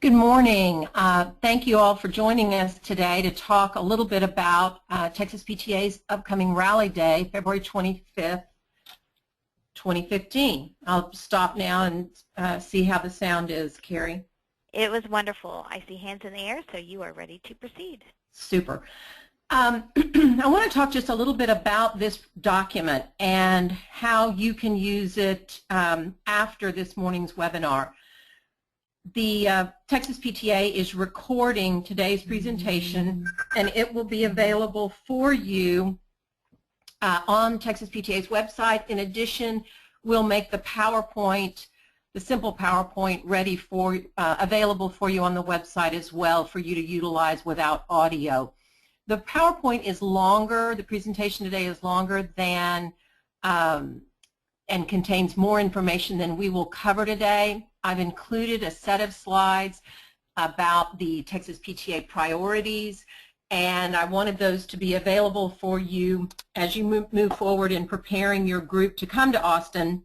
Good morning. Thank you all for joining us today to talk a little bit about Texas PTA's upcoming Rally Day, February 25th, 2015. I'll stop now and see how the sound is, Carrie. It was wonderful. I see hands in the air, so you are ready to proceed. Super. I want to talk just a little bit about this document and how you can use it after this morning's webinar. The Texas PTA is recording today's presentation, and it will be available for you on Texas PTA's website. In addition, we'll make the PowerPoint, the simple PowerPoint, ready for available for you on the website as well for you to utilize without audio. The PowerPoint is longer. The presentation today is longer than and contains more information than we will cover today. I've included a set of slides about the Texas PTA priorities, and I wanted those to be available for you as you move forward in preparing your group to come to Austin,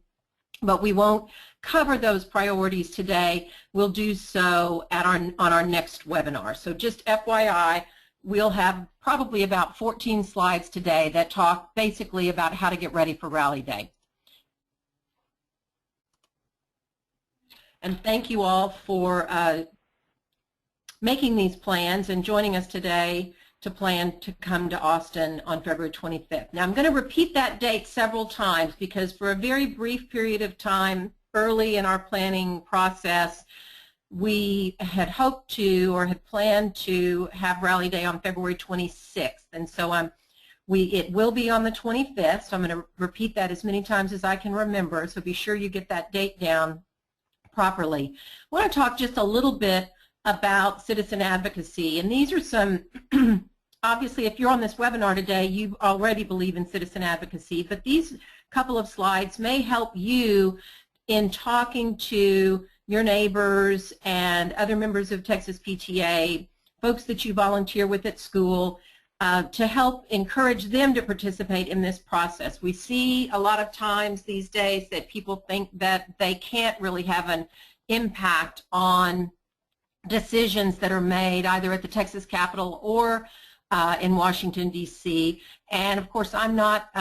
but we won't cover those priorities today. We'll do so on our next webinar. So just FYI, we'll have probably about 14 slides today that talk basically about how to get ready for Rally Day. And thank you all for making these plans and joining us today to plan to come to Austin on February 25th. Now I'm going to repeat that date several times because for a very brief period of time early in our planning process, we had hoped to or had planned to have Rally Day on February 26th. And so it will be on the 25th, so I'm going to repeat that as many times as I can remember, so be sure you get that date down properly. I want to talk just a little bit about citizen advocacy, and these are some, obviously if you're on this webinar today, you already believe in citizen advocacy, but these couple of slides may help you in talking to your neighbors and other members of Texas PTA, folks that you volunteer with at school, to help encourage them to participate in this process. We see a lot of times these days that people think that they can't really have an impact on decisions that are made either at the Texas Capitol or in Washington, D.C. And of course, I'm not,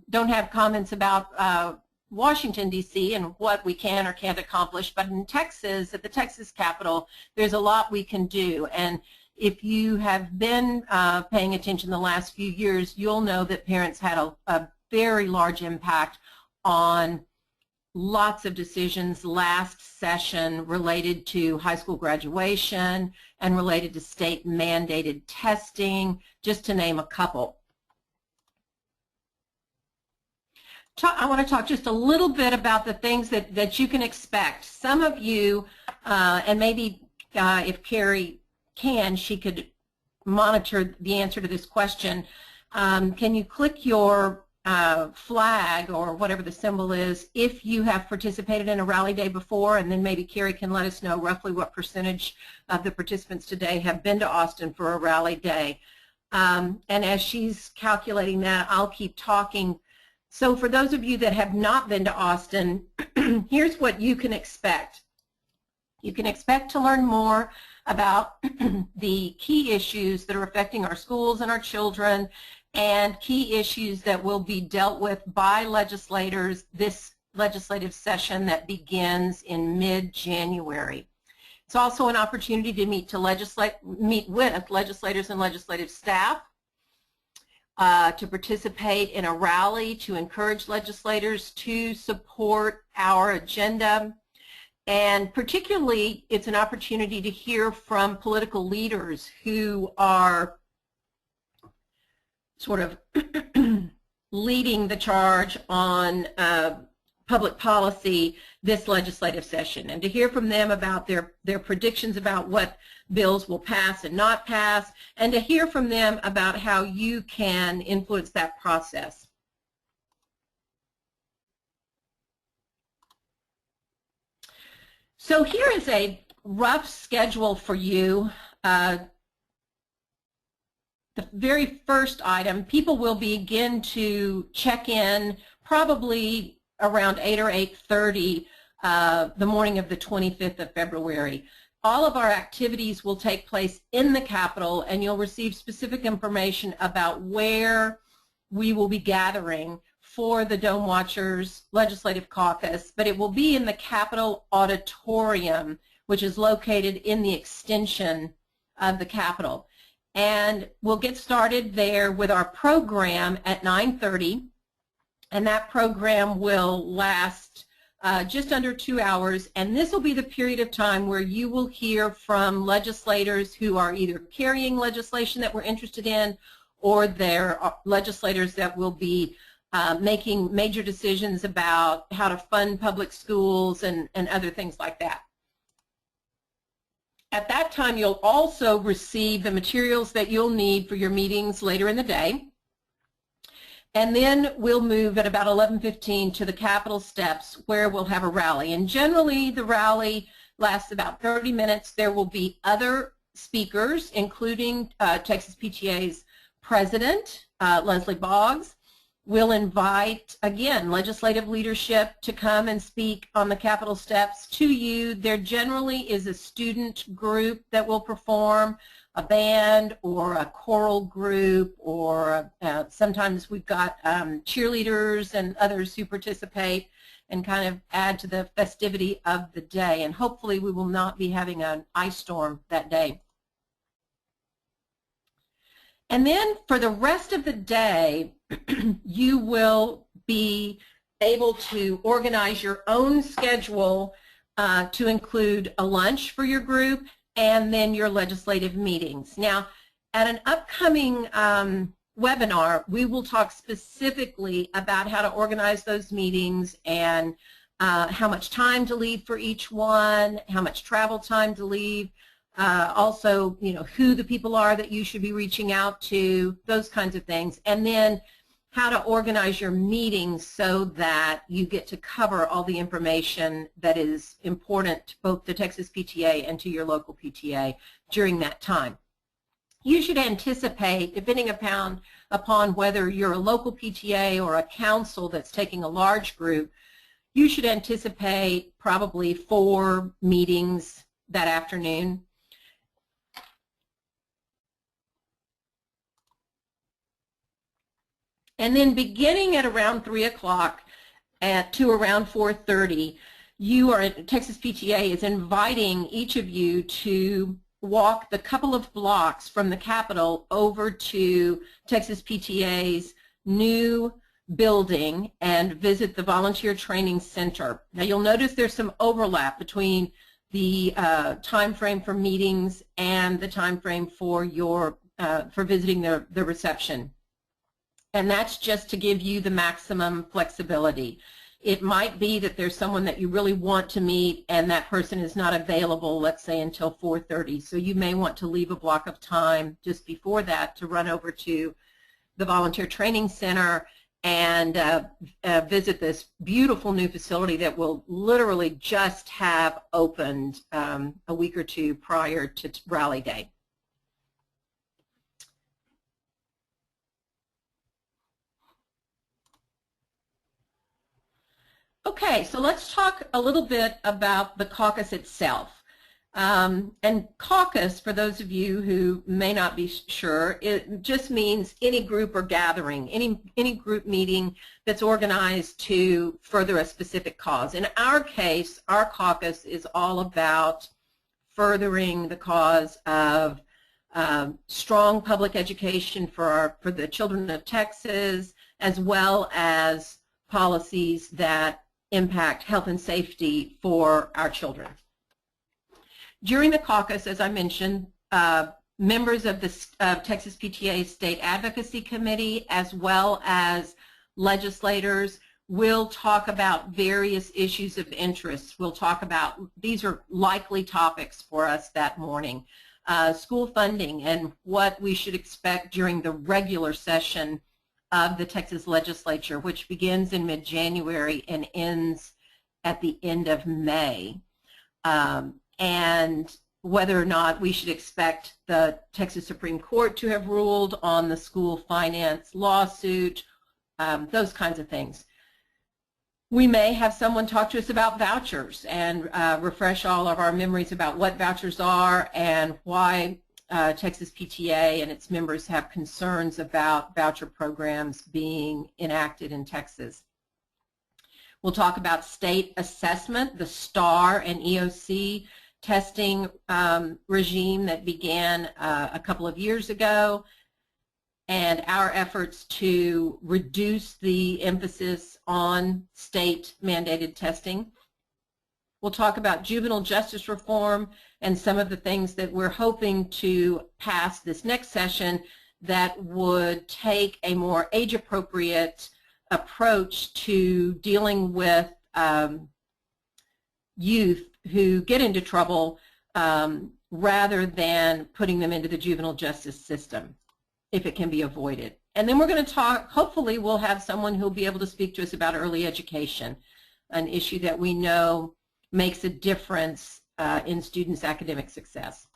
don't have comments about Washington, D.C. and what we can or can't accomplish, but in Texas, at the Texas Capitol, there's a lot we can do. And if you have been paying attention the last few years, you'll know that parents had a very large impact on lots of decisions last session related to high school graduation and related to state mandated testing, just to name a couple. I want to talk just a little bit about the things that you can expect. Some of you, and maybe if Carrie can, she could monitor the answer to this question. Can you click your flag or whatever the symbol is if you have participated in a Rally Day before, and then maybe Carrie can let us know roughly what percentage of the participants today have been to Austin for a Rally Day. And as she's calculating that, I'll keep talking. So for those of you that have not been to Austin, here's what you can expect. You can expect to learn more about the key issues that are affecting our schools and our children, and key issues that will be dealt with by legislators this legislative session that begins in mid-January. It's also an opportunity to meet with legislators and legislative staff, to participate in a rally to encourage legislators to support our agenda. And particularly, it's an opportunity to hear from political leaders who are sort of leading the charge on public policy this legislative session, and to hear from them about their predictions about what bills will pass and not pass, and to hear from them about how you can influence that process. So here is a rough schedule for you. The very first item, people will begin to check in probably around 8 or 8:30 the morning of the 25th of February. all of our activities will take place in the Capitol, and you'll receive specific information about where we will be gathering for the Dome Watchers Legislative Caucus, but it will be in the Capitol Auditorium, which is located in the extension of the Capitol. And we'll get started there with our program at 9:30, and that program will last just under 2 hours, and this will be the period of time where you will hear from legislators who are either carrying legislation that we're interested in, or they're legislators that will be making major decisions about how to fund public schools and other things like that. At that time, you'll also receive the materials that you'll need for your meetings later in the day. And then we'll move at about 11:15 to the Capitol steps, where we'll have a rally. And generally, the rally lasts about 30 minutes. There will be other speakers, including Texas PTA's president, Leslie Boggs. We'll invite, again, legislative leadership to come and speak on the Capitol steps to you. There generally is a student group that will perform, a band or a choral group, or sometimes we've got cheerleaders and others who participate and kind of add to the festivity of the day. And hopefully we will not be having an ice storm that day. And then for the rest of the day, you will be able to organize your own schedule to include a lunch for your group and then your legislative meetings. Now, at an upcoming webinar, we will talk specifically about how to organize those meetings and how much time to leave for each one, how much travel time to leave. Also, who the people are that you should be reaching out to, those kinds of things. And then how to organize your meetings so that you get to cover all the information that is important to both the Texas PTA and to your local PTA during that time. You should anticipate, depending upon whether you're a local PTA or a council that's taking a large group, you should anticipate probably 4 meetings that afternoon. And then beginning at around 3 o'clock to around 4:30, Texas PTA is inviting each of you to walk the couple of blocks from the Capitol over to Texas PTA's new building and visit the Volunteer Training Center. Now you'll notice there's some overlap between the time frame for meetings and the time frame for visiting the reception. And that's just to give you the maximum flexibility. It might be that there's someone that you really want to meet and that person is not available, let's say, until 4:30. So you may want to leave a block of time just before that to run over to the Volunteer Training Center and visit this beautiful new facility that will literally just have opened a week or two prior to Rally Day. Okay, so let's talk a little bit about the caucus itself. And caucus, for those of you who may not be sure, it just means any group or gathering, any group meeting that's organized to further a specific cause. In our case, our caucus is all about furthering the cause of strong public education for the children of Texas, as well as policies that impact health and safety for our children. During the caucus, as I mentioned, members of the Texas PTA State Advocacy Committee, as well as legislators, will talk about various issues of interest. We'll talk about, these are likely topics for us that morning, school funding and what we should expect during the regular session of the Texas legislature, which begins in mid-January and ends at the end of May, and whether or not we should expect the Texas Supreme Court to have ruled on the school finance lawsuit, those kinds of things. We may have someone talk to us about vouchers and refresh all of our memories about what vouchers are and why Texas PTA and its members have concerns about voucher programs being enacted in Texas. We'll talk about state assessment, the STAR and EOC testing regime that began a couple of years ago, and our efforts to reduce the emphasis on state-mandated testing. We'll talk about juvenile justice reform and some of the things that we're hoping to pass this next session that would take a more age-appropriate approach to dealing with youth who get into trouble rather than putting them into the juvenile justice system, if it can be avoided. And then we're going to talk, hopefully we'll have someone who'll be able to speak to us about early education, an issue that we know makes a difference in students' academic success.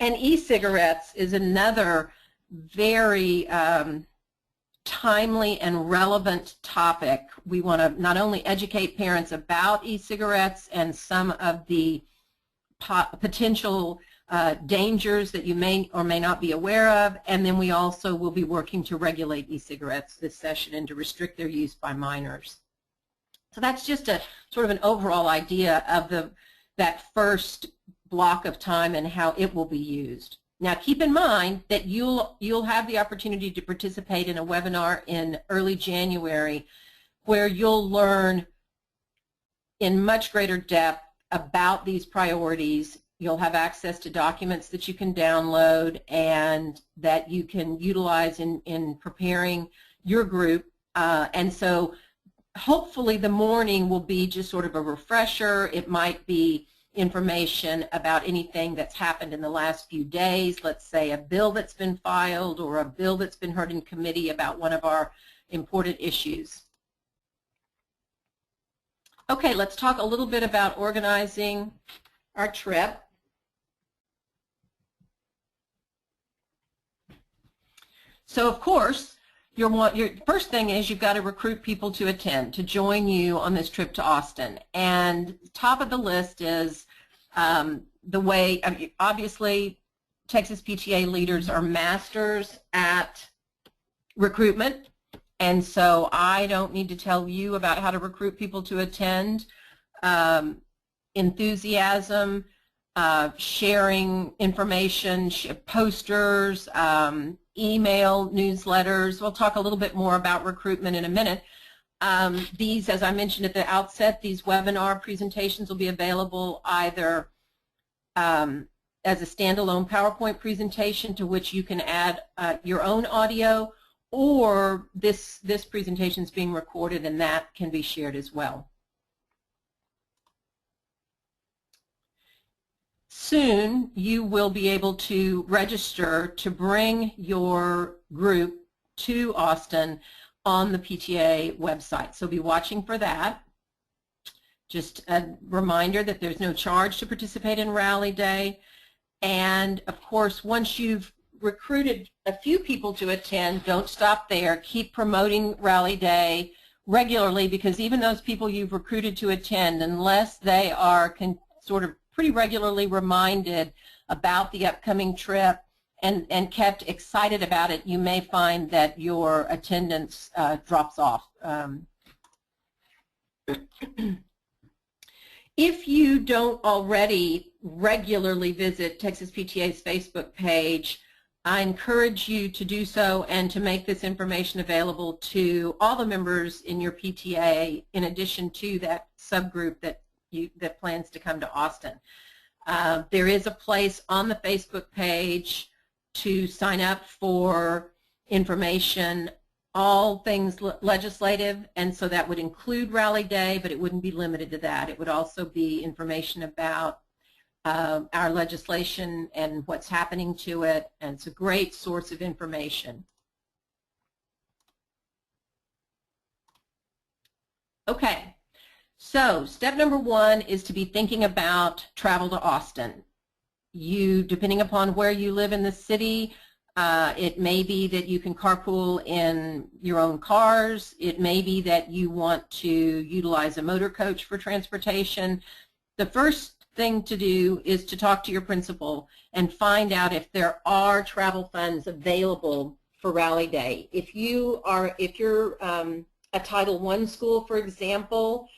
And e-cigarettes is another very timely and relevant topic. We want to not only educate parents about e-cigarettes and some of the potential dangers that you may or may not be aware of, and then we also will be working to regulate e-cigarettes this session and to restrict their use by minors. So that's just a sort of an overall idea of that first block of time and how it will be used. Now keep in mind that you'll have the opportunity to participate in a webinar in early January where you'll learn in much greater depth about these priorities. You'll have access to documents that you can download and that you can utilize in preparing your group. And so hopefully the morning will be just sort of a refresher. It might be information about anything that's happened in the last few days, let's say a bill that's been filed or a bill that's been heard in committee about one of our important issues. Okay, let's talk a little bit about organizing our trip. So of course, your first thing is you've got to recruit people to attend, to join you on this trip to Austin. And top of the list is the way, obviously, Texas PTA leaders are masters at recruitment. And so I don't need to tell you about how to recruit people to attend. Enthusiasm, sharing information, posters, email, newsletters. We'll talk a little bit more about recruitment in a minute. These, as I mentioned at the outset, these webinar presentations will be available either as a standalone PowerPoint presentation to which you can add your own audio, or this presentation is being recorded and that can be shared as well. Soon you will be able to register to bring your group to Austin on the PTA website. So be watching for that. Just a reminder that there's no charge to participate in Rally Day. And of course, once you've recruited a few people to attend, don't stop there. Keep promoting Rally Day regularly, because even those people you've recruited to attend, unless they are sort of pretty regularly reminded about the upcoming trip and kept excited about it, you may find that your attendance drops off. If you don't already regularly visit Texas PTA's Facebook page, I encourage you to do so and to make this information available to all the members in your PTA, in addition to that subgroup that plans to come to Austin. There is a place on the Facebook page to sign up for information, all things legislative, and so that would include Rally Day, but it wouldn't be limited to that. It would also be information about our legislation and what's happening to it, and it's a great source of information. Okay. So step number one is to be thinking about travel to Austin. You, depending upon where you live in the city, It may be that you can carpool in your own cars. It may be that you want to utilize a motor coach for transportation. The first thing to do is to talk to your principal and find out if there are travel funds available for Rally Day. If you're a Title I school, for example,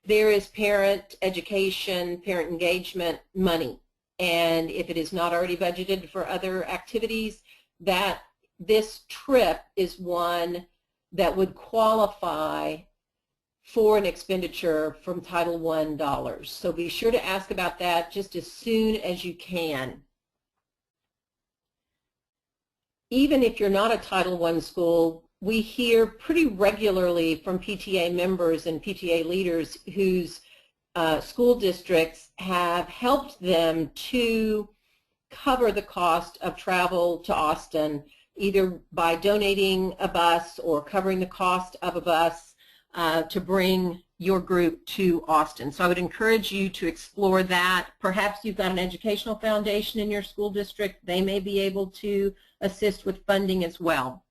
there is parent education, parent engagement money. And if it is not already budgeted for other activities, that this trip is one that would qualify for an expenditure from Title I dollars. So be sure to ask about that just as soon as you can. Even if you're not a Title I school, we hear pretty regularly from PTA members and PTA leaders whose school districts have helped them to cover the cost of travel to Austin, either by donating a bus or covering the cost of a bus to bring your group to Austin. So I would encourage you to explore that. Perhaps you've got an educational foundation in your school district. They may be able to assist with funding as well.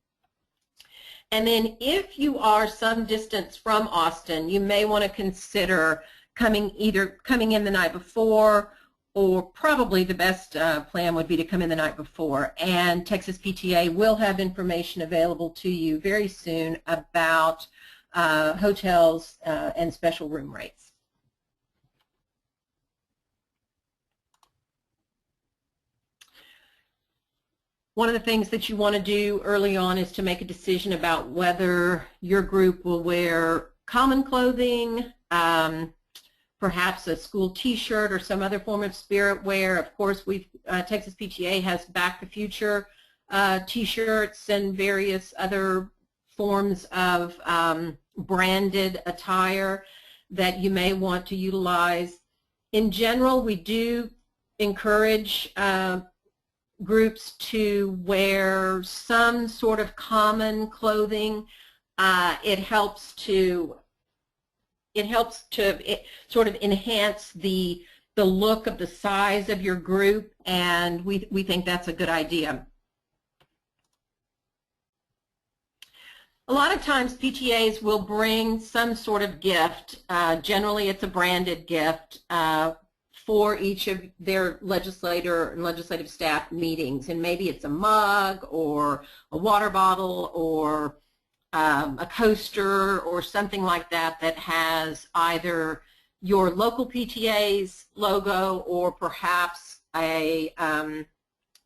And then if you are some distance from Austin, you may want to consider coming in the night before, or probably the best plan would be to come in the night before. And Texas PTA will have information available to you very soon about hotels and special room rates. One of the things that you want to do early on is to make a decision about whether your group will wear common clothing, perhaps a school T-shirt or some other form of spirit wear. Of course, Texas PTA has Back to Future T-shirts and various other forms of branded attire that you may want to utilize. In general, we do encourage groups to wear some sort of common clothing. It helps to sort of enhance the look of the size of your group, and we think that's a good idea. A lot of times PTAs will bring some sort of gift. Generally it's a branded gift for each of their legislator and legislative staff meetings, and maybe it's a mug or a water bottle or a coaster or something like that that has either your local PTA's logo or perhaps a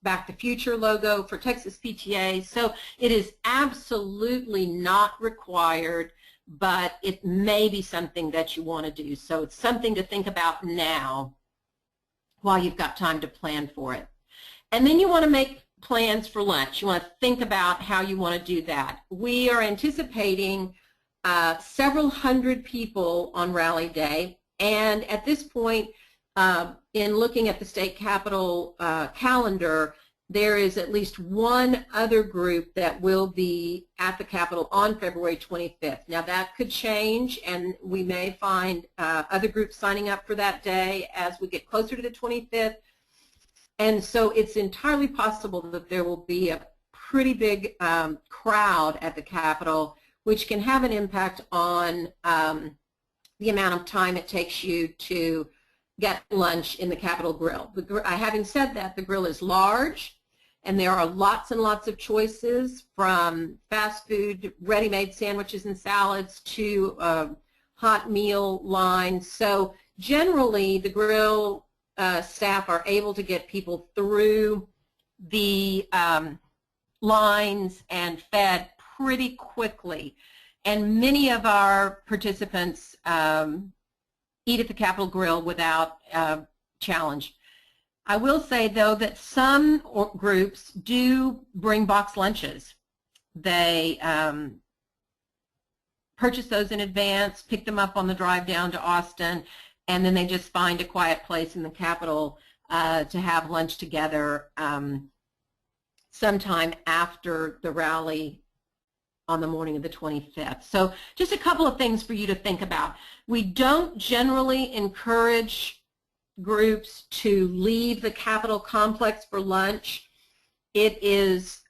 Back to Future logo for Texas PTA. So it is absolutely not required, but it may be something that you want to do. So it's something to think about now while you've got time to plan for it. And then you want to make plans for lunch. You want to think about how you want to do that. We are anticipating several hundred people on Rally Day, and at this point, in looking at the state capitol calendar, there is at least one other group that will be at the Capitol on February 25th. Now that could change, and we may find other groups signing up for that day as we get closer to the 25th. And so it's entirely possible that there will be a pretty big crowd at the Capitol, which can have an impact on the amount of time it takes you to get lunch in the Capitol Grill. Having said that, the grill is large, and there are lots and lots of choices, from fast food, ready-made sandwiches and salads to hot meal lines. So generally, the grill staff are able to get people through the lines and fed pretty quickly. And many of our participants eat at the Capitol Grill without challenge. I will say, though, that some groups do bring box lunches. They purchase those in advance, pick them up on the drive down to Austin, and then they just find a quiet place in the Capitol to have lunch together sometime after the rally on the morning of the 25th. So just a couple of things for you to think about. We don't generally encourage groups to leave the Capitol complex for lunch. It is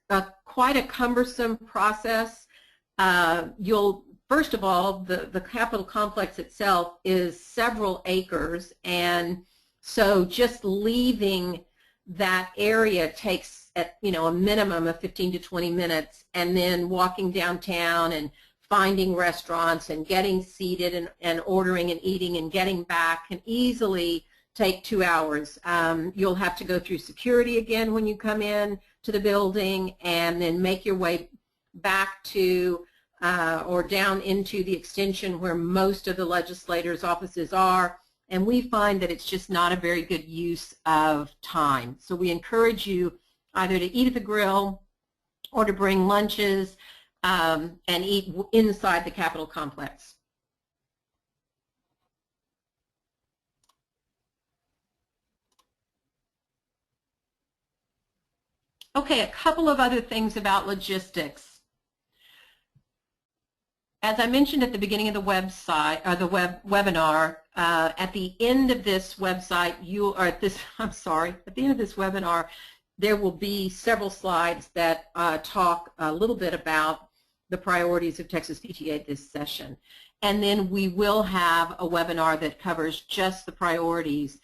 quite a cumbersome process. First of all, the Capitol complex itself is several acres, and so just leaving that area takes a minimum of 15 to 20 minutes, and then walking downtown and finding restaurants and getting seated and ordering and eating and getting back can easily take 2 hours. You'll have to go through security again when you come in to the building, and then make your way back to or down into the extension where most of the legislators' offices are, and we find that it's just not a very good use of time. So we encourage you either to eat at the grill or to bring lunches and eat inside the Capitol complex. Okay, a couple of other things about logistics. As I mentioned at the beginning of the website, or the webinar, at the end of this website, at the end of this webinar, there will be several slides that talk a little bit about the priorities of Texas PTA this session. And then we will have a webinar that covers just the priorities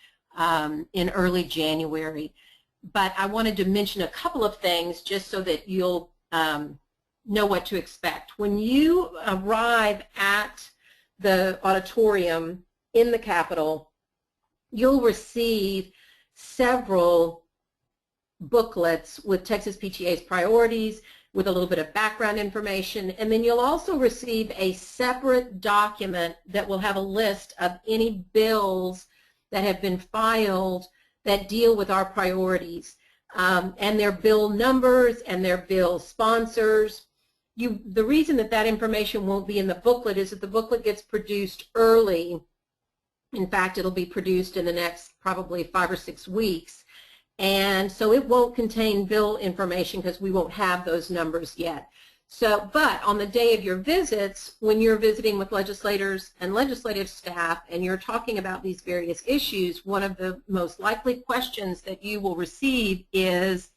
in early January. But I wanted to mention a couple of things just so that you'll know what to expect. When you arrive at the auditorium in the Capitol, you'll receive several booklets with Texas PTA's priorities, with a little bit of background information, and then you'll also receive a separate document that will have a list of any bills that have been filed that deal with our priorities, and their bill numbers and their bill sponsors. The reason that information won't be in the booklet is that the booklet gets produced early. In fact, it'll be produced in the next probably 5 or 6 weeks. And so it won't contain bill information because we won't have those numbers yet. But on the day of your visits, when you're visiting with legislators and legislative staff and you're talking about these various issues, one of the most likely questions that you will receive is,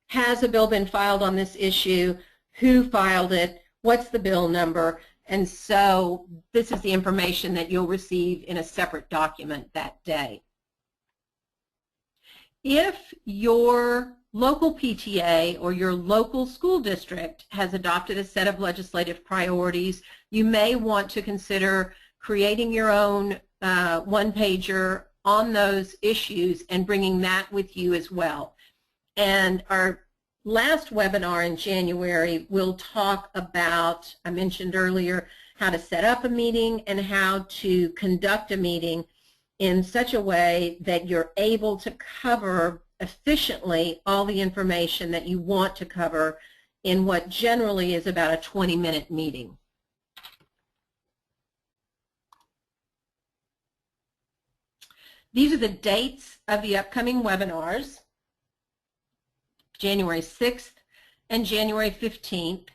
has a bill been filed on this issue? Who filed it? What's the bill number? And so this is the information that you'll receive in a separate document that day. If your local PTA or your local school district has adopted a set of legislative priorities, you may want to consider creating your own one-pager on those issues and bringing that with you as well. And our last webinar in January will talk about, I mentioned earlier, how to set up a meeting and how to conduct a meeting in such a way that you're able to cover efficiently all the information that you want to cover in what generally is about a 20-minute meeting. These are the dates of the upcoming webinars, January 6th and January 15th.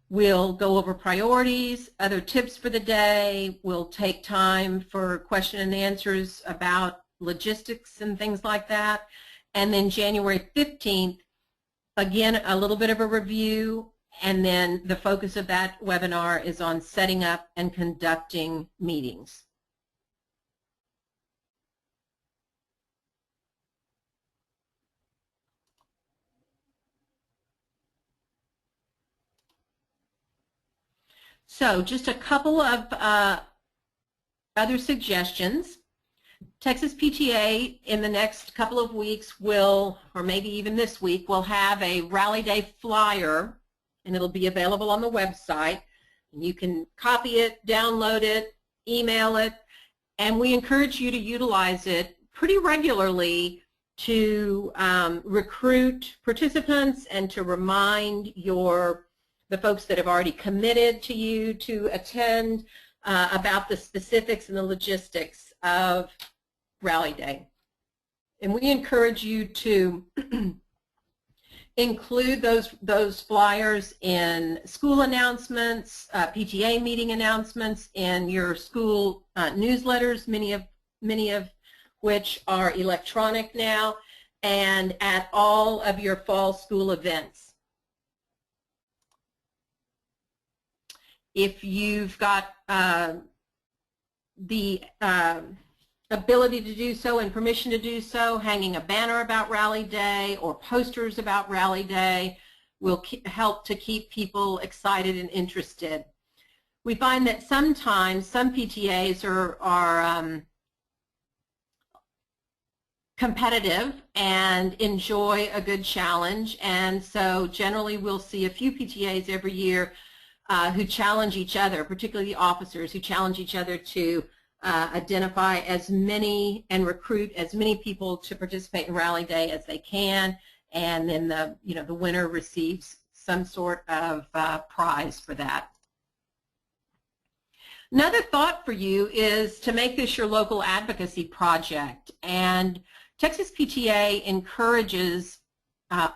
We'll go over priorities, other tips for the day. We'll take time for question and answers about logistics and things like that. And then January 15th, again, a little bit of a review, and then the focus of that webinar is on setting up and conducting meetings. So just a couple of other suggestions. Texas PTA in the next couple of weeks will, or maybe even this week, will have a Rally Day flyer, and it'll be available on the website. You can copy it, download it, email it, and we encourage you to utilize it pretty regularly to recruit participants and to remind the folks that have already committed to you to attend about the specifics and the logistics of Rally Day. And we encourage you to include those flyers in school announcements, PTA meeting announcements, in your school newsletters, many of which are electronic now, and at all of your fall school events. If you've got the ability to do so and permission to do so, hanging a banner about Rally Day or posters about Rally Day will help to keep people excited and interested. We find that sometimes some PTAs are competitive and enjoy a good challenge, and so generally we'll see a few PTAs every year who challenge each other, particularly the officers, who challenge each other to identify as many and recruit as many people to participate in Rally Day as they can, and then the winner receives some sort of prize for that. Another thought for you is to make this your local advocacy project, and Texas PTA encourages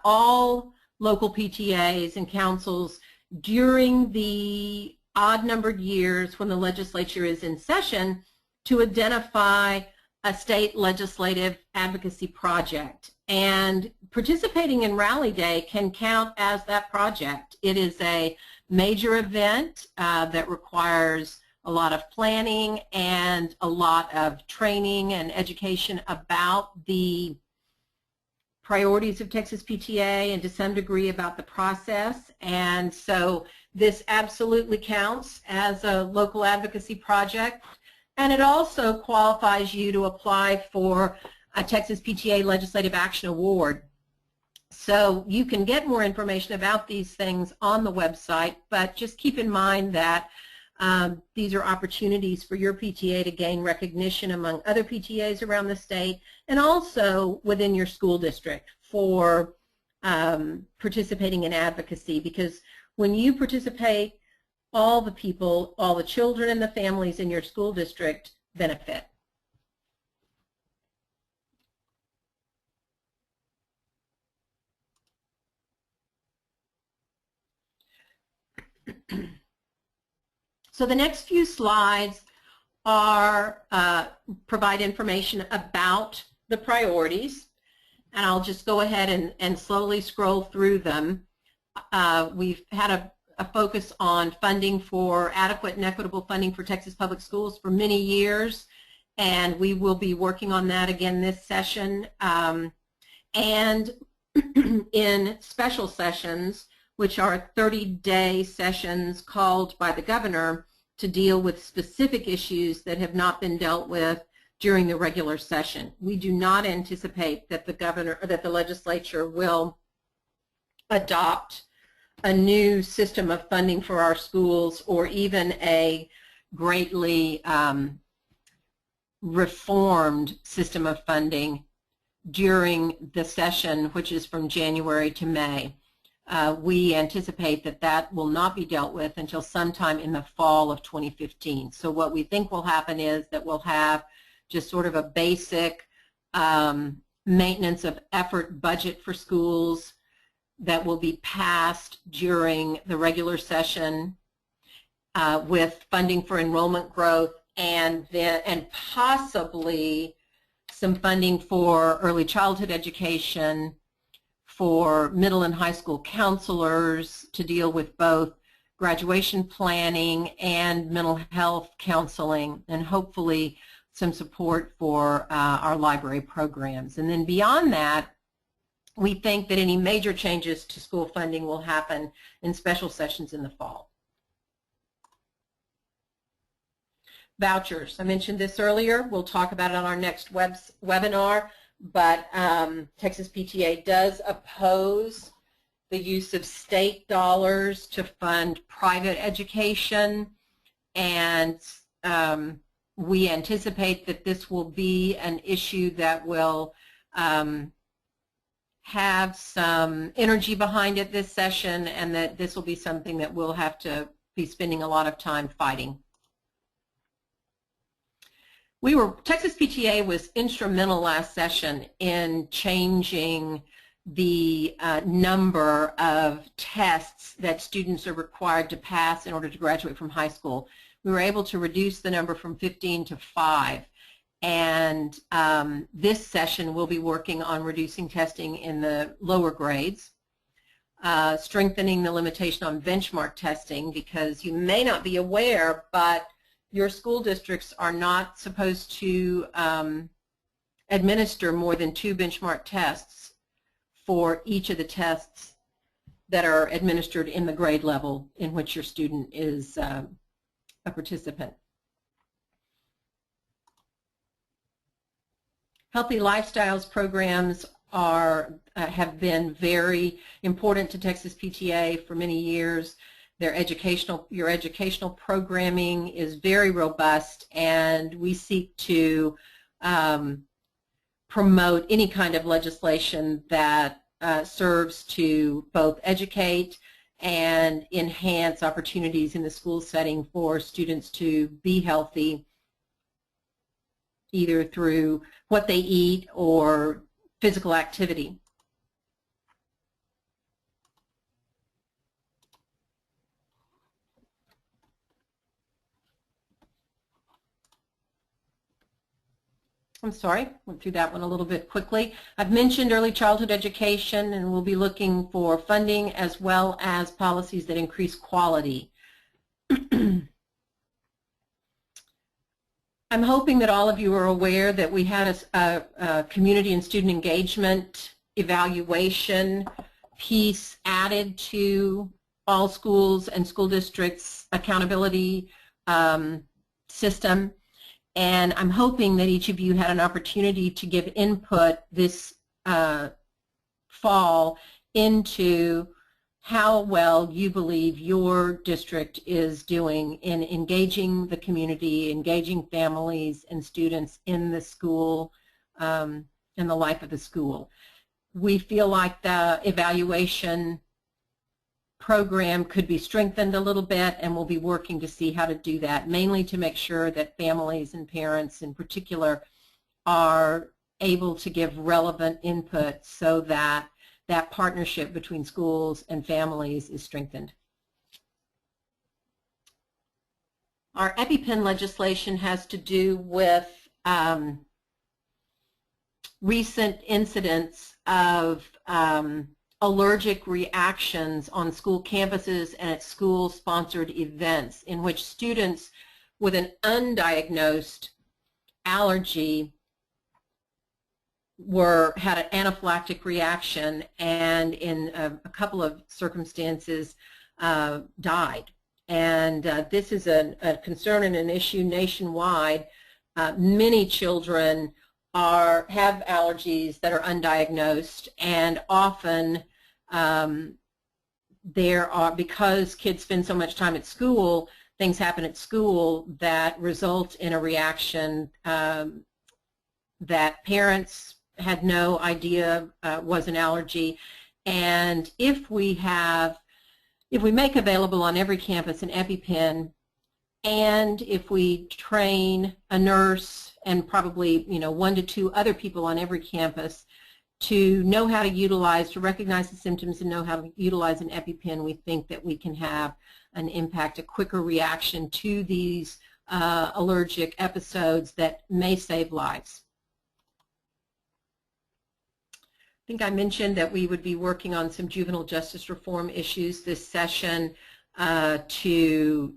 all local PTAs and councils during the odd-numbered years when the legislature is in session to identify a state legislative advocacy project. And participating in Rally Day can count as that project. It is a major event that requires a lot of planning and a lot of training and education about the priorities of Texas PTA and to some degree about the process. And so this absolutely counts as a local advocacy project. And it also qualifies you to apply for a Texas PTA Legislative Action Award. So you can get more information about these things on the website, but just keep in mind that these are opportunities for your PTA to gain recognition among other PTAs around the state and also within your school district for participating in advocacy, because when you participate, all the people, all the children and the families in your school district benefit. So the next few slides are provide information about the priorities, and I'll just go ahead and slowly scroll through them. We've had a focus on funding for adequate and equitable funding for Texas public schools for many years, and we will be working on that again this session. And in special sessions, which are 30-day sessions called by the governor to deal with specific issues that have not been dealt with during the regular session. We do not anticipate that the governor or that the legislature will adopt a new system of funding for our schools or even a greatly reformed system of funding during the session, which is from January to May. We anticipate that that will not be dealt with until sometime in the fall of 2015. So what we think will happen is that we'll have just sort of a basic maintenance of effort budget for schools that will be passed during the regular session with funding for enrollment growth and possibly some funding for early childhood education, for middle and high school counselors to deal with both graduation planning and mental health counseling, and hopefully some support for our library programs. And then beyond that, we think that any major changes to school funding will happen in special sessions in the fall. Vouchers. I mentioned this earlier. We'll talk about it on our next webinar, but Texas PTA does oppose the use of state dollars to fund private education, and we anticipate that this will be an issue that will have some energy behind it this session, and that this will be something that we'll have to be spending a lot of time fighting. Texas PTA was instrumental last session in changing the number of tests that students are required to pass in order to graduate from high school. We were able to reduce the number from 15 to 5. And this session we'll be working on reducing testing in the lower grades, strengthening the limitation on benchmark testing, because you may not be aware, but your school districts are not supposed to administer more than 2 benchmark tests for each of the tests that are administered in the grade level in which your student is a participant. Healthy Lifestyles programs have been very important to Texas PTA for many years. Your educational programming is very robust, and we seek to promote any kind of legislation that serves to both educate and enhance opportunities in the school setting for students to be healthy, either through what they eat or physical activity. I'm sorry, went through that one a little bit quickly. I've mentioned early childhood education, and we'll be looking for funding as well as policies that increase quality. I'm hoping that all of you are aware that we had a community and student engagement evaluation piece added to all schools and school districts accountability system. And I'm hoping that each of you had an opportunity to give input this fall into how well you believe your district is doing in engaging the community, engaging families and students in the school, in the life of the school. We feel like the evaluation program could be strengthened a little bit, and we'll be working to see how to do that, mainly to make sure that families and parents in particular are able to give relevant input so that that partnership between schools and families is strengthened. Our EpiPen legislation has to do with recent incidents of allergic reactions on school campuses and at school-sponsored events in which students with an undiagnosed allergy had an anaphylactic reaction, and in a couple of circumstances died. And this is a concern and an issue nationwide. Many children have allergies that are undiagnosed, and often because kids spend so much time at school, things happen at school that result in a reaction that parents had no idea was an allergy. And if we make available on every campus an EpiPen, and if we train a nurse and probably 1 to 2 other people on every campus to know how to recognize the symptoms and know how to utilize an EpiPen, we think that we can have an impact, a quicker reaction to these allergic episodes that may save lives. I think I mentioned that we would be working on some juvenile justice reform issues this session to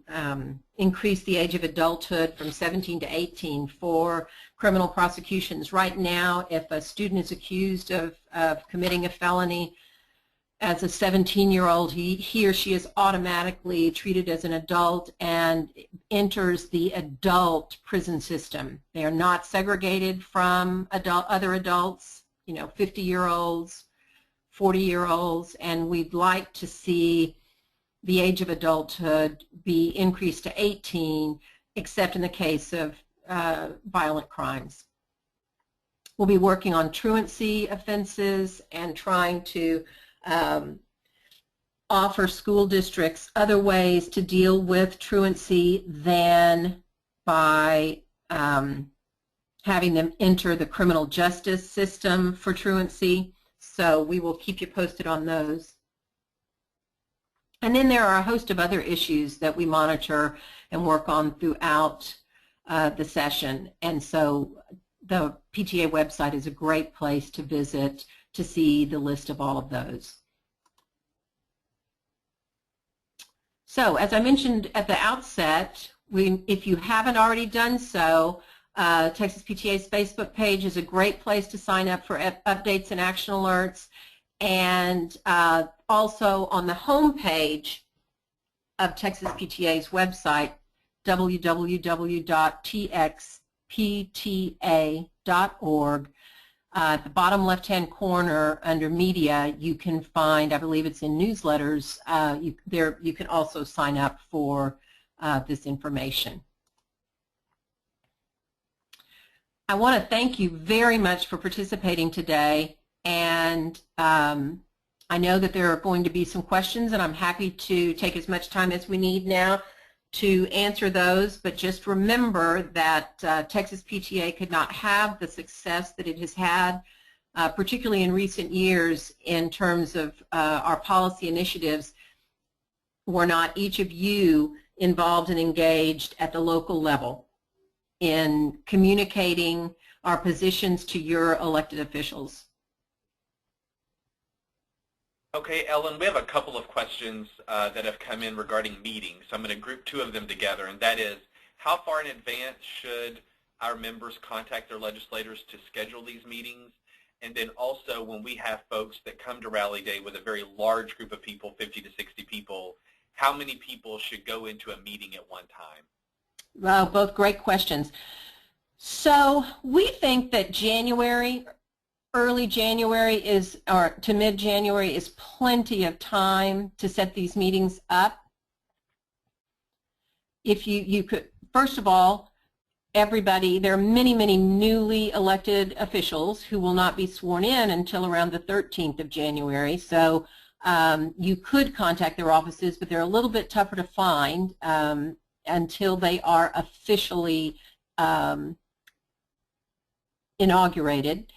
increase the age of adulthood from 17 to 18 for criminal prosecutions. Right now, if a student is accused of committing a felony as a 17-year-old, he or she is automatically treated as an adult and enters the adult prison system. They are not segregated from other adults, 50-year-olds, 40-year-olds, and we'd like to see the age of adulthood be increased to 18, except in the case of violent crimes. We'll be working on truancy offenses and trying to offer school districts other ways to deal with truancy than by having them enter the criminal justice system for truancy. So we will keep you posted on those. And then there are a host of other issues that we monitor and work on throughout the session. And so the PTA website is a great place to visit to see the list of all of those. So as I mentioned at the outset, if you haven't already done so, Texas PTA's Facebook page is a great place to sign up for updates and action alerts. And also on the home page of Texas PTA's website, www.txpta.org, at the bottom left-hand corner under media, you can find, I believe it's in newsletters, you can also sign up for this information. I want to thank you very much for participating today, and I know that there are going to be some questions, and I'm happy to take as much time as we need now to answer those, but just remember that Texas PTA could not have the success that it has had, particularly in recent years in terms of our policy initiatives, were not each of you involved and engaged at the local level in communicating our positions to your elected officials. Okay, Ellen, we have a couple of questions that have come in regarding meetings. So I'm going to group two of them together, and that is, how far in advance should our members contact their legislators to schedule these meetings? And then also, when we have folks that come to Rally Day with a very large group of people, 50 to 60 people, how many people should go into a meeting at one time? Well, both great questions. So we think that early January or to mid-January is plenty of time to set these meetings up. If you could, first of all, everybody, there are many, many newly elected officials who will not be sworn in until around the 13th of January. So you could contact their offices, but they're a little bit tougher to find until they are officially inaugurated.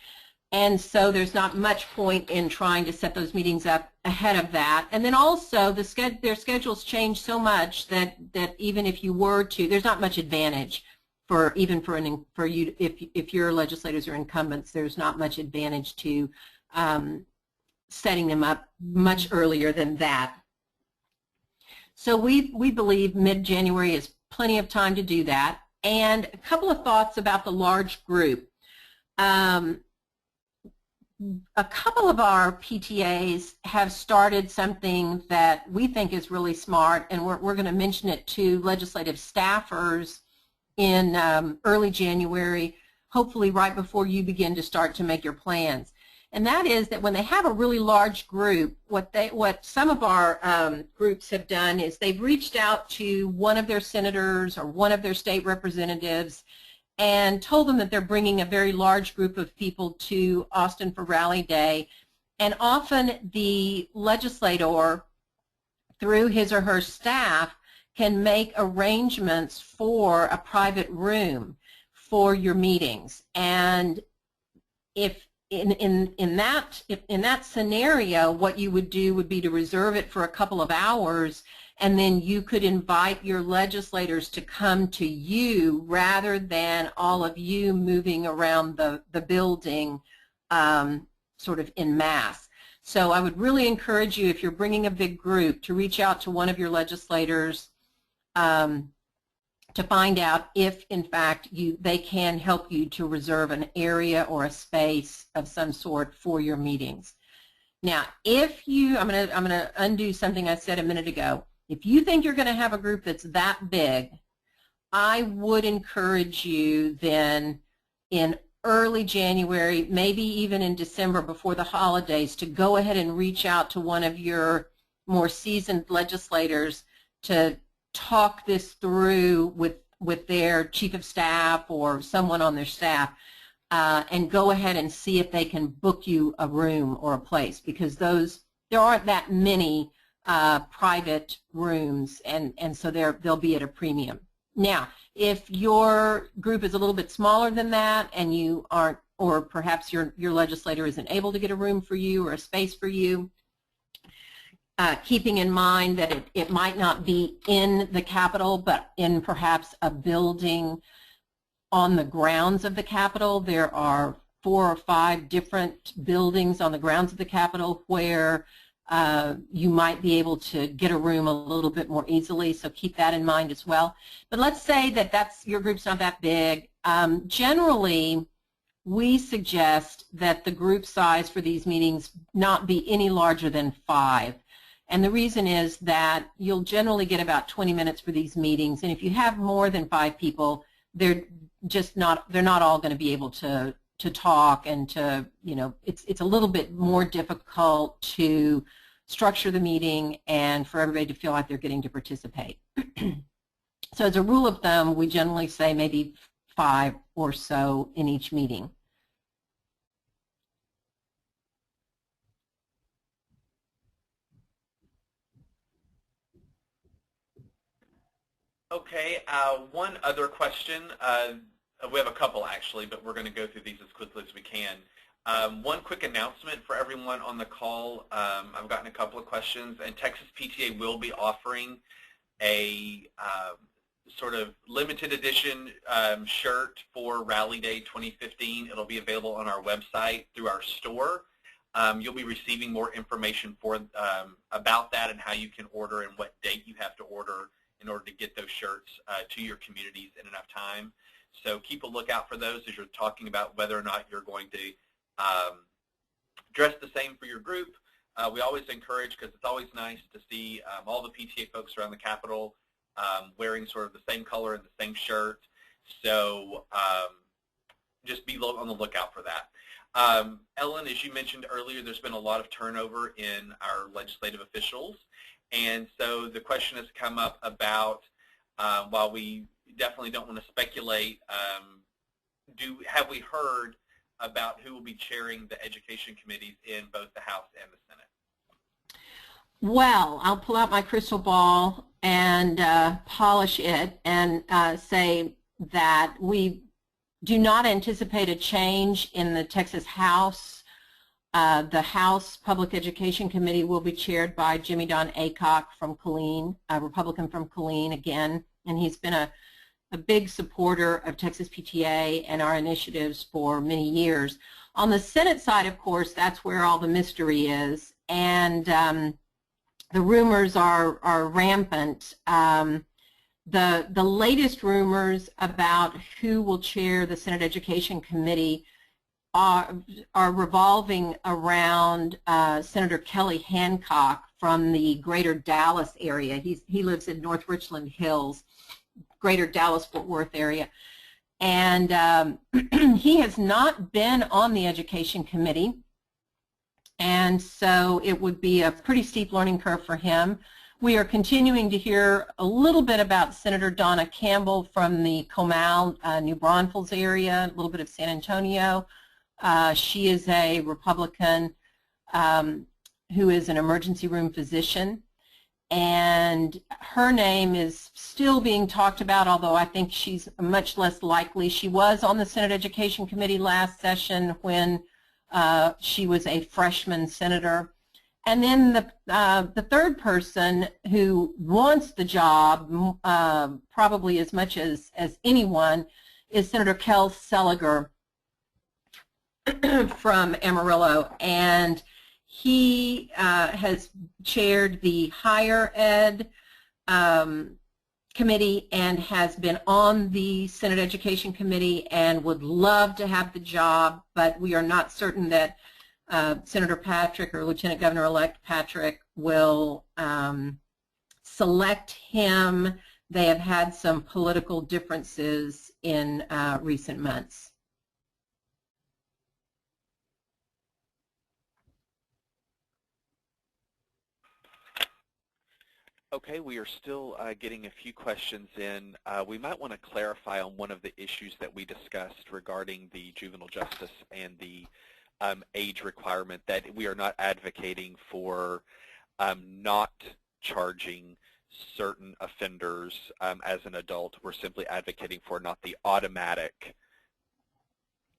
And so there's not much point in trying to set those meetings up ahead of that. And then also their schedules change so much that even if you were to, there's not much advantage for you if your legislators are incumbents. There's not much advantage to setting them up much earlier than that. So we believe mid-January is plenty of time to do that. And a couple of thoughts about the large group. A couple of our PTAs have started something that we think is really smart, and we're going to mention it to legislative staffers in early January, hopefully right before you begin to start to make your plans. And that is that when they have a really large group, what some of our groups have done is they've reached out to one of their senators or one of their state representatives and told them that they're bringing a very large group of people to Austin for Rally Day. And often the legislator, through his or her staff, can make arrangements for a private room for your meetings. And if in that scenario, what you would do would be to reserve it for a couple of hours, and then you could invite your legislators to come to you rather than all of you moving around the building sort of en masse. So I would really encourage you, if you're bringing a big group, to reach out to one of your legislators to find out if, in fact, they can help you to reserve an area or a space of some sort for your meetings. Now, I'm going to undo something I said a minute ago. If you think you're going to have a group that's that big, I would encourage you then in early January, maybe even in December before the holidays, to go ahead and reach out to one of your more seasoned legislators to talk this through with their chief of staff or someone on their staff, and go ahead and see if they can book you a room or a place, because there aren't that many private rooms, and so they'll be at a premium. Now, if your group is a little bit smaller than that and you aren't, or perhaps your legislator isn't able to get a room for you or a space for you, keeping in mind that it might not be in the Capitol, but in perhaps a building on the grounds of the Capitol. There are 4 or 5 different buildings on the grounds of the Capitol where you might be able to get a room a little bit more easily, so keep that in mind as well. But let's say that your group's not that big. Generally, we suggest that the group size for these meetings not be any larger than 5. And the reason is that you'll generally get about 20 minutes for these meetings, and if you have more than 5 people, they're not all going to be able to talk, and it's a little bit more difficult to structure the meeting and for everybody to feel like they're getting to participate. So as a rule of thumb, we generally say maybe 5 or so in each meeting. Okay, one other question. We have a couple actually, but we're going to go through these as quickly as we can. One quick announcement for everyone on the call. I've gotten a couple of questions, and Texas PTA will be offering a sort of limited edition shirt for Rally Day 2015. It'll be available on our website through our store. You'll be receiving more information about that and how you can order and what date you have to order in order to get those shirts to your communities in enough time. So keep a lookout for those as you're talking about whether or not you're going to dress the same for your group. We always encourage, because it's always nice to see all the PTA folks around the Capitol wearing sort of the same color and the same shirt. So just be on the lookout for that. Ellen, as you mentioned earlier, there's been a lot of turnover in our legislative officials. And so the question has come up about, while we definitely don't want to speculate, have we heard about who will be chairing the education committees in both the House and the Senate? Well, I'll pull out my crystal ball and polish it and say that we do not anticipate a change in the Texas House. The House Public Education Committee will be chaired by Jimmy Don Aycock from Killeen, a Republican from Killeen again, and he's been a big supporter of Texas PTA and our initiatives for many years. On the Senate side, of course, that's where all the mystery is, and the rumors are rampant. The latest rumors about who will chair the Senate Education Committee are revolving around Senator Kelly Hancock from the greater Dallas area. He lives in North Richland Hills, greater Dallas-Fort Worth area. And he has not been on the Education Committee, and so it would be a pretty steep learning curve for him. We are continuing to hear a little bit about Senator Donna Campbell from the Comal, New Braunfels area, a little bit of San Antonio. She is a Republican who is an emergency room physician, and her name is still being talked about, although I think she's much less likely. She was on the Senate Education Committee last session when she was a freshman senator. And then the third person who wants the job probably as much as anyone is Senator Kel Seliger from Amarillo, and he has chaired the Higher Ed Committee and has been on the Senate Education Committee and would love to have the job, but we are not certain that Senator Patrick or Lieutenant Governor-elect Patrick will select him. They have had some political differences in recent months. Okay, we are still getting a few questions in. We might want to clarify on one of the issues that we discussed regarding the juvenile justice and the age requirement, that we are not advocating for not charging certain offenders as an adult. We're simply advocating for not the automatic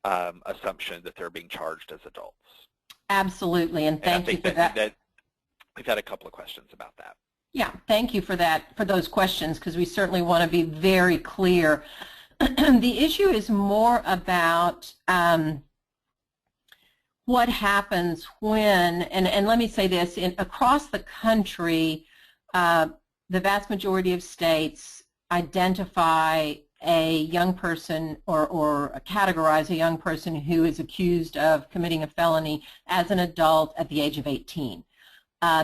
assumption that they're being charged as adults. Absolutely, and thank you for that. We've had a couple of questions about that. Yeah, thank you for that, for those questions, because we certainly want to be very clear. The issue is more about what happens when, and let me say this, across the country, the vast majority of states identify a young person or categorize a young person who is accused of committing a felony as an adult at the age of 18.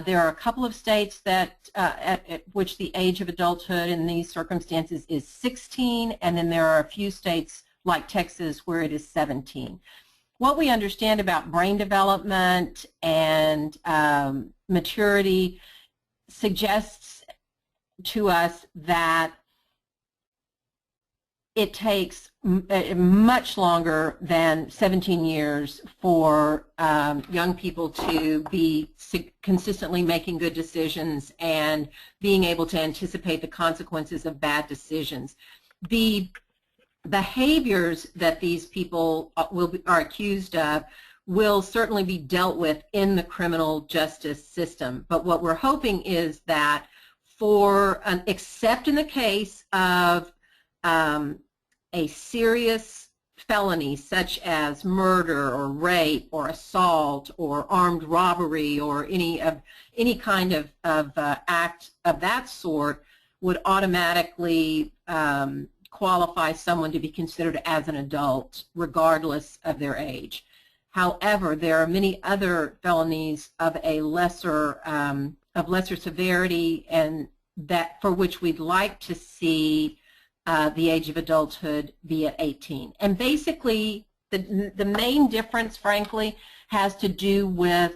There are a couple of states that at which the age of adulthood in these circumstances is 16, and then there are a few states like Texas where it is 17. What we understand about brain development and maturity suggests to us that it takes much longer than 17 years for young people to be consistently making good decisions and being able to anticipate the consequences of bad decisions. The behaviors that these people are accused of will certainly be dealt with in the criminal justice system. But what we're hoping is that except in the case of a serious felony such as murder or rape or assault or armed robbery or any kind of act of that sort would automatically qualify someone to be considered as an adult regardless of their age. However, there are many other felonies of lesser severity and that for which we'd like to see the age of adulthood be at 18. And basically, the main difference, frankly, has to do with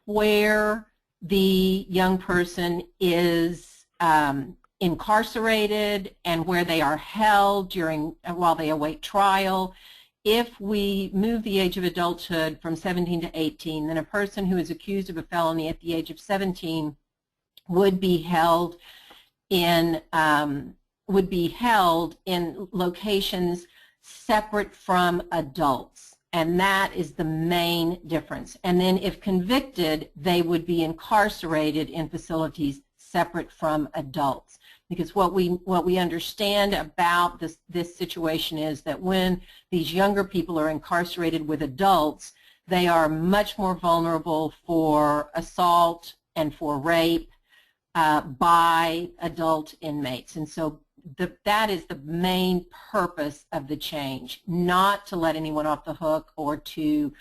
where the young person is incarcerated and where they are held while they await trial. If we move the age of adulthood from 17 to 18, then a person who is accused of a felony at the age of 17 would be held in locations separate from adults, and that is the main difference. And then if convicted, they would be incarcerated in facilities separate from adults. Because what we understand about this situation is that when these younger people are incarcerated with adults, they are much more vulnerable for assault and for rape by adult inmates. And so that is the main purpose of the change, not to let anyone off the hook or to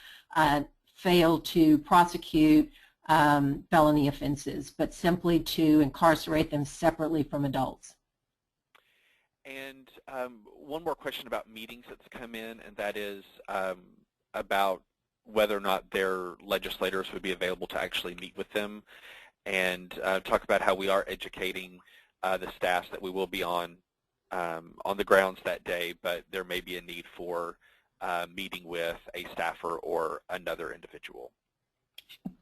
fail to prosecute felony offenses, but simply to incarcerate them separately from adults. And one more question about meetings that's come in, and that is about whether or not their legislators would be available to actually meet with them, and talk about how we are educating the staffs that we will be on the grounds that day, but there may be a need for meeting with a staffer or another individual.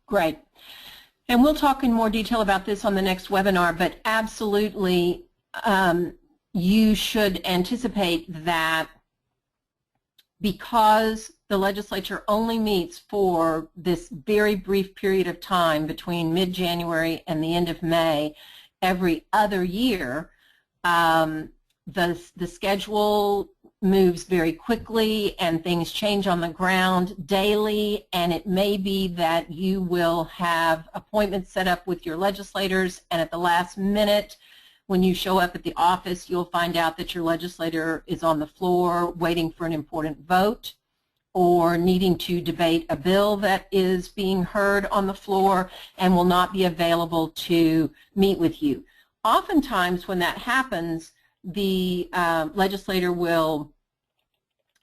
Great. And we'll talk in more detail about this on the next webinar, but absolutely you should anticipate that because the legislature only meets for this very brief period of time between mid-January and the end of May every other year, the schedule moves very quickly and things change on the ground daily, and it may be that you will have appointments set up with your legislators, and at the last minute when you show up at the office you'll find out that your legislator is on the floor waiting for an important vote or needing to debate a bill that is being heard on the floor and will not be available to meet with you. Oftentimes when that happens, the legislator will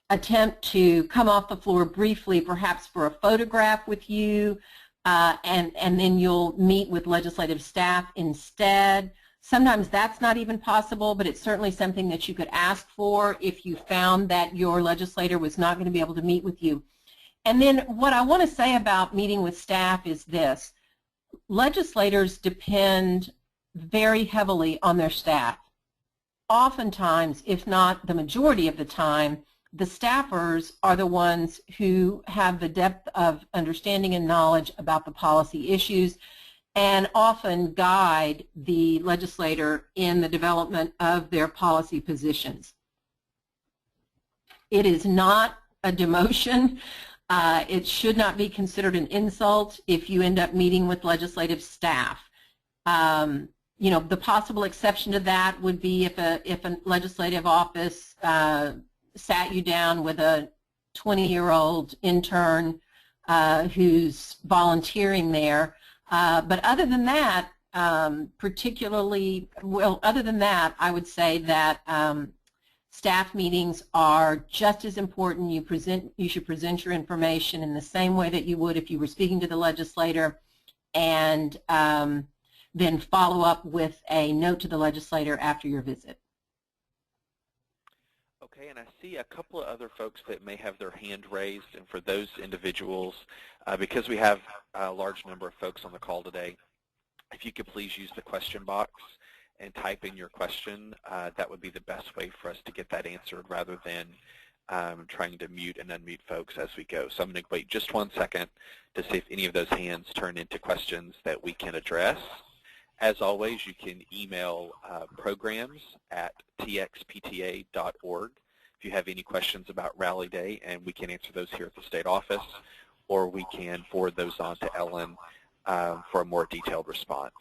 attempt to come off the floor briefly, perhaps for a photograph with you, and then you'll meet with legislative staff instead. Sometimes that's not even possible, but it's certainly something that you could ask for if you found that your legislator was not going to be able to meet with you. And then what I want to say about meeting with staff is this. Legislators depend very heavily on their staff. Oftentimes, if not the majority of the time, the staffers are the ones who have the depth of understanding and knowledge about the policy issues and often guide the legislator in the development of their policy positions. It is not a demotion. It should not be considered an insult if you end up meeting with legislative staff. You know, the possible exception to that would be if a legislative office sat you down with a 20-year-old intern who's volunteering there. But other than that, other than that, I would say that staff meetings are just as important. You should present your information in the same way that you would if you were speaking to the legislator, and then follow up with a note to the legislator after your visit. Okay, and I see a couple of other folks that may have their hand raised, and for those individuals, because we have a large number of folks on the call today, if you could please use the question box and type in your question, that would be the best way for us to get that answered rather than trying to mute and unmute folks as we go. So I'm going to wait just 1 second to see if any of those hands turn into questions that we can address. As always, you can email programs@txpta.org if you have any questions about Rally Day, and we can answer those here at the state office, or we can forward those on to Ellen for a more detailed response.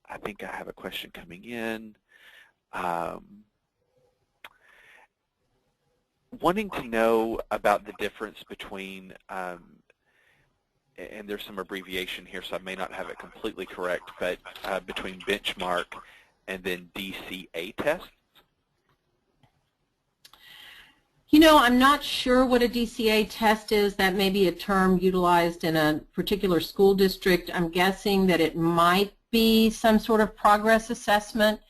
I think I have a question coming in. Wanting to know about the difference between and there's some abbreviation here, so I may not have it completely correct, but between benchmark and then DCA tests? You know, I'm not sure what a DCA test is. That may be a term utilized in a particular school district. I'm guessing that it might be some sort of progress assessment,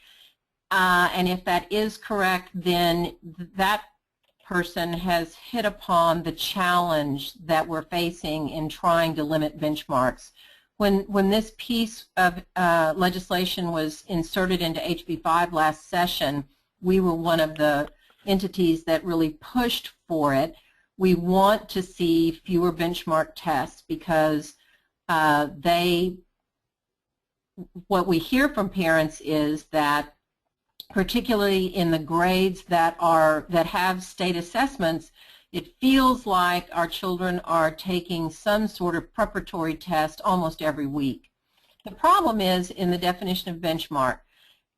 and if that is correct, then that person has hit upon the challenge that we're facing in trying to limit benchmarks. When this piece of legislation was inserted into HB 5 last session, we were one of the entities that really pushed for it. We want to see fewer benchmark tests because what we hear from parents is that particularly in the grades that have state assessments, it feels like our children are taking some sort of preparatory test almost every week. The problem is in the definition of benchmark.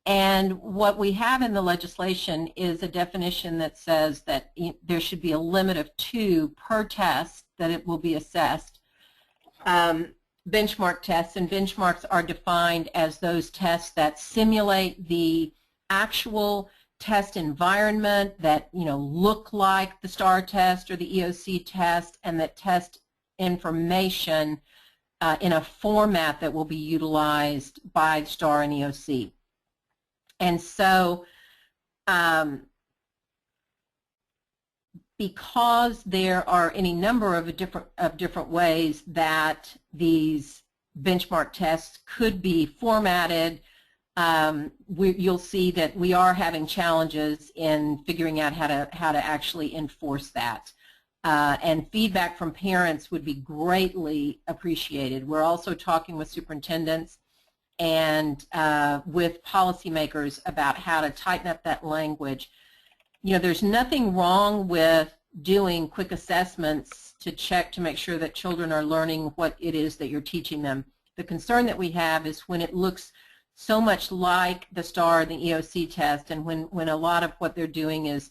And what we have in the legislation is a definition that says that there should be a limit of 2 per test that it will be assessed. Benchmark tests, and benchmarks are defined as those tests that simulate the actual test environment, that look like the STAR test or the EOC test, and that test information in a format that will be utilized by STAR and EOC. And so because there are any number of different ways that these benchmark tests could be formatted, you'll see that we are having challenges in figuring out how to actually enforce that. And feedback from parents would be greatly appreciated. We're also talking with superintendents and with policymakers about how to tighten up that language. There's nothing wrong with doing quick assessments to check to make sure that children are learning what it is that you're teaching them. The concern that we have is when it looks so much like the STAR and the EOC test, and when a lot of what they're doing is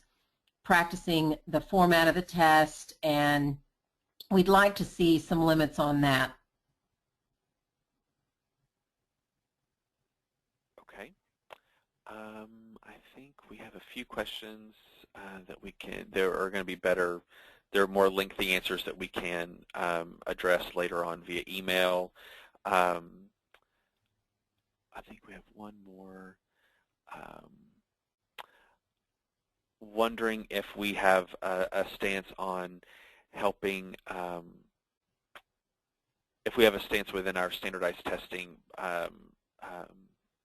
practicing the format of the test, and we'd like to see some limits on that. Okay. I think we have a few questions that there are going to be better, there are more lengthy answers that we can address later on via email. I think we have one more. Wondering if we have a stance on helping, if we have a stance within our standardized testing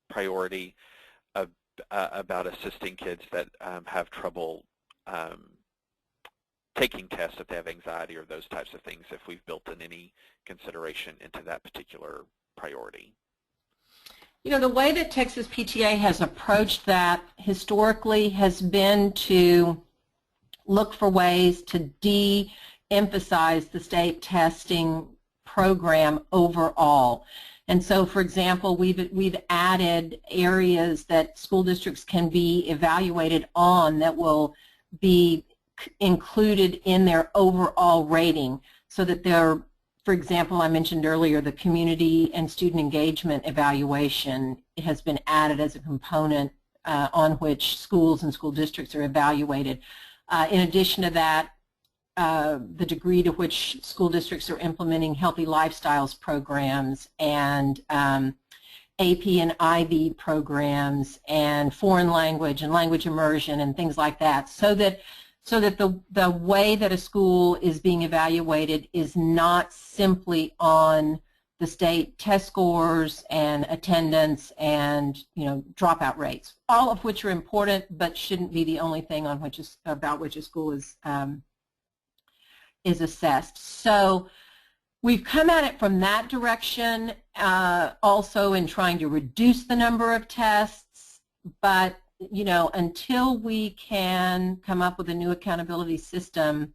priority about assisting kids that have trouble taking tests, if they have anxiety or those types of things, if we've built in any consideration into that particular priority. The way that Texas PTA has approached that historically has been to look for ways to de-emphasize the state testing program overall. And so, for example, we've added areas that school districts can be evaluated on that will be included in their overall rating, so that they're, for example, I mentioned earlier the community and student engagement evaluation has been added as a component on which schools and school districts are evaluated. In addition to that, the degree to which school districts are implementing healthy lifestyles programs and AP and IB programs and foreign language and language immersion and things like that, so that the way that a school is being evaluated is not simply on the state test scores and attendance and, you know, dropout rates, all of which are important but shouldn't be the only thing on which about which a school is assessed. So we've come at it from that direction, also in trying to reduce the number of tests, but you know, until we can come up with a new accountability system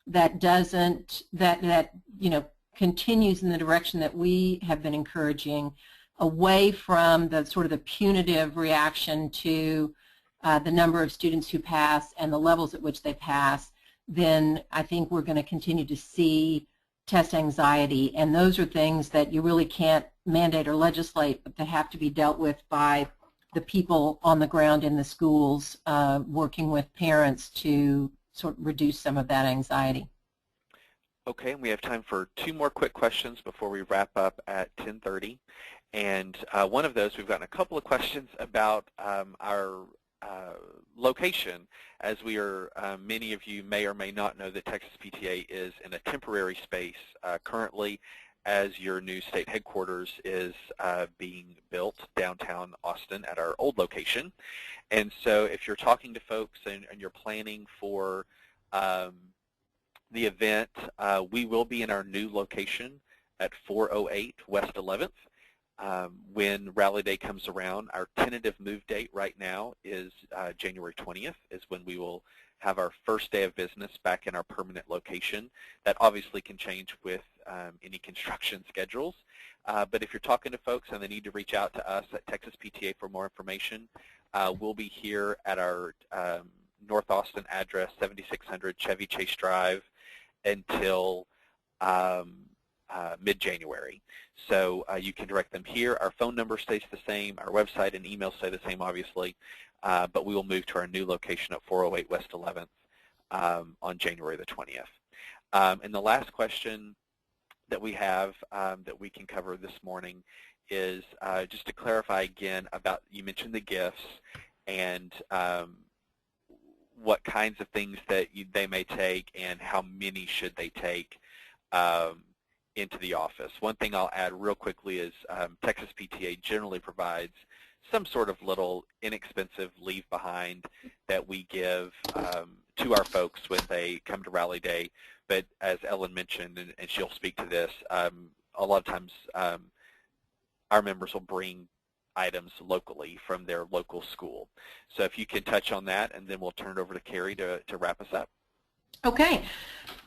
that doesn't, that you know, continues in the direction that we have been encouraging, away from the sort of the punitive reaction to the number of students who pass and the levels at which they pass, then I think we're going to continue to see test anxiety, and those are things that you really can't mandate or legislate, but that have to be dealt with by the people on the ground in the schools, working with parents to sort of reduce some of that anxiety. Okay, and we have time for 2 more quick questions before we wrap up at 10:30. And one of those, we've gotten a couple of questions about our location, as we are, many of you may or may not know that Texas PTA is in a temporary space currently, as your new state headquarters is being built downtown Austin at our old location. And so if you're talking to folks and you're planning for the event, we will be in our new location at 408 West 11th. When Rally Day comes around, our tentative move date right now is January 20th is when we will have our first day of business back in our permanent location. That obviously can change with any construction schedules. But if you're talking to folks and they need to reach out to us at Texas PTA for more information, we'll be here at our North Austin address, 7600 Chevy Chase Drive, until mid-January. So you can direct them here. Our phone number stays the same. Our website and email stay the same, obviously. But we will move to our new location at 408 West 11th on January the 20th. And the last question that we have that we can cover this morning is just to clarify again about, you mentioned the gifts and what kinds of things that they may take and how many should they take into the office. One thing I'll add real quickly is Texas PTA generally provides some sort of little inexpensive leave behind that we give to our folks when they come to Rally Day. But as Ellen mentioned, and she'll speak to this, a lot of times our members will bring items locally from their local school. So if you can touch on that, and then we'll turn it over to Carrie to wrap us up. Okay.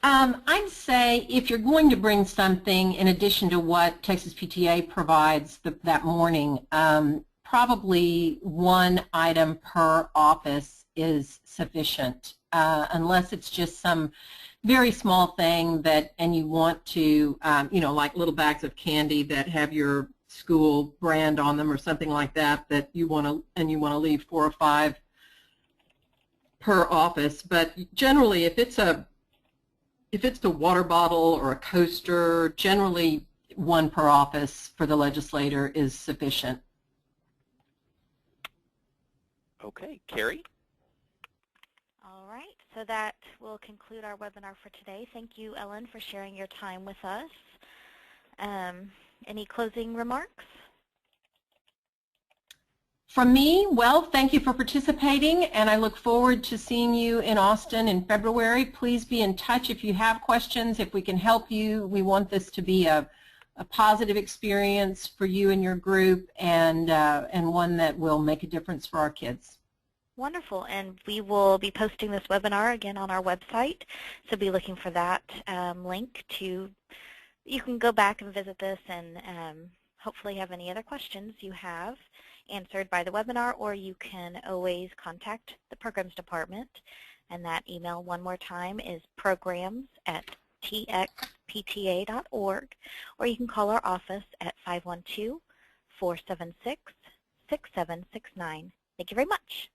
I'd say if you're going to bring something in addition to what Texas PTA provides that morning, probably one item per office is sufficient, unless it's just some very small thing that, and you want to, you know, like little bags of candy that have your school brand on them or something like that, that you want to, and you want to leave 4 or 5 per office. But generally, if it's a water bottle or a coaster, generally 1 per office for the legislator is sufficient. Okay, Carrie? All right, so that will conclude our webinar for today. Thank you, Ellen, for sharing your time with us. Any closing remarks? From me, well, thank you for participating, and I look forward to seeing you in Austin in February. Please be in touch if you have questions, if we can help you. We want this to be a positive experience for you and your group, and one that will make a difference for our kids. Wonderful, and we will be posting this webinar again on our website, so be looking for that link to, you can go back and visit this and hopefully have any other questions you have answered by the webinar, or you can always contact the Programs Department, and that email one more time is programs@txpta.org, or you can call our office at 512-476-6769. Thank you very much.